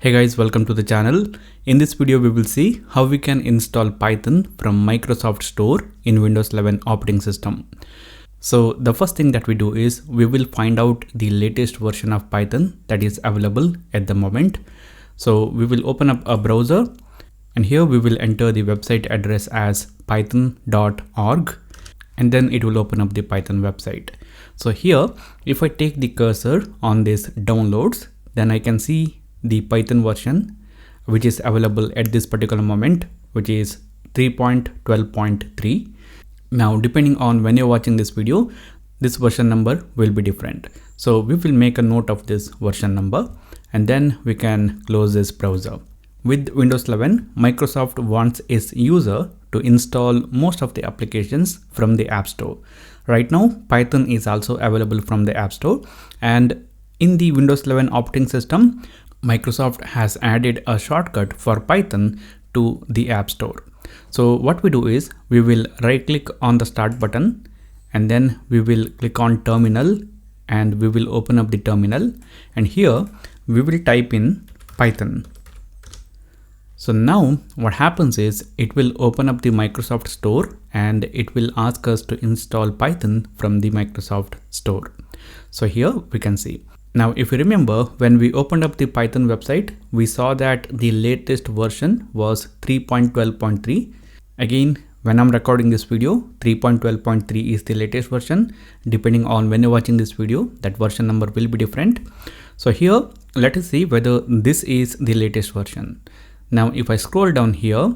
Hey guys, welcome to the channel. In this video we will see how we can install Python from Microsoft Store in Windows 11 operating system. So the first thing that we do is we will find out the latest version of Python that is available at the moment. So we will open up a browser and here we will enter the website address as python.org and then it will open up the Python website. So here if I take the cursor on this downloads, then I can see the Python version which is available at this particular moment, which is 3.12.3. Now depending on when you're watching this video, this version number will be different. So we will make a note of this version number and then we can close this browser. With Windows 11, Microsoft wants its user to install most of the applications from the App Store. Right now, Python is also available from the App Store, and in the Windows 11 operating system, Microsoft has added a shortcut for Python to the App Store. So what we do is we will right click on the start button and then we will click on terminal and we will open up the terminal, and here we will type in Python. So now what happens is it will open up the Microsoft Store and it will ask us to install Python from the Microsoft Store. So here we can see. Now, if you remember, when we opened up the Python website, we saw that the latest version was 3.12.3. Again, when I'm recording this video, 3.12.3 is the latest version. Depending on when you're watching this video, that version number will be different. So here, let us see whether this is the latest version. Now, if I scroll down here,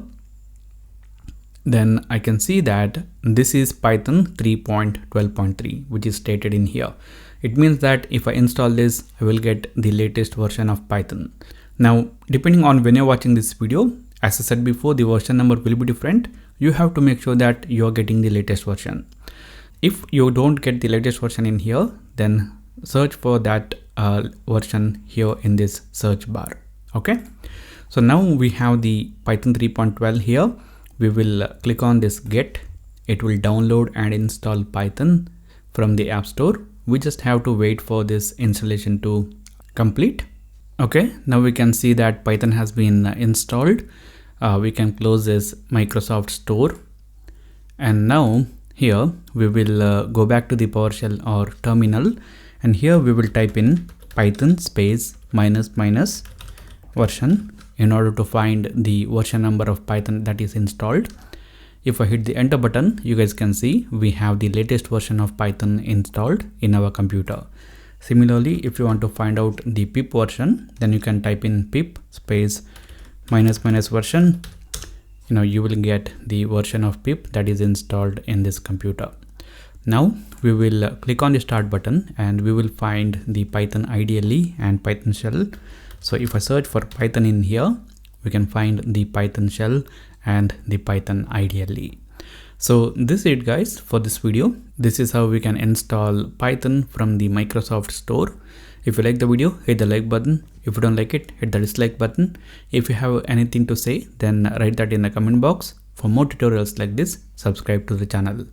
then I can see that this is Python 3.12.3, which is stated in here. It means that if I install this, I will get the latest version of Python. Now, depending on when you're watching this video, as I said before, the version number will be different. You have to make sure that you're getting the latest version. If you don't get the latest version in here, then search for that version here in this search bar. Okay. So now we have the Python 3.12 here. We will click on this get. It will download and install Python from the App Store. We just have to wait for this installation to complete. Okay, now we can see that Python has been installed. We can close this Microsoft Store. And now here we will go back to the PowerShell or terminal. And here we will type in Python space -- version in order to find the version number of Python that is installed. If I hit the enter button, you guys can see we have the latest version of Python installed in our computer. Similarly, if you want to find out the pip version, then you can type in pip space -- version. You will get the version of pip that is installed in this computer. Now we will click on the start button and we will find the Python IDLE and Python shell. So if I search for Python in here, we can find the Python shell and the Python IDLE. So this is it guys for this video. This is how we can install Python from the Microsoft Store. If you like the video, hit the like button. If you don't like it, hit the dislike button. If you have anything to say, then write that in the comment box. For more tutorials like this, subscribe to the channel.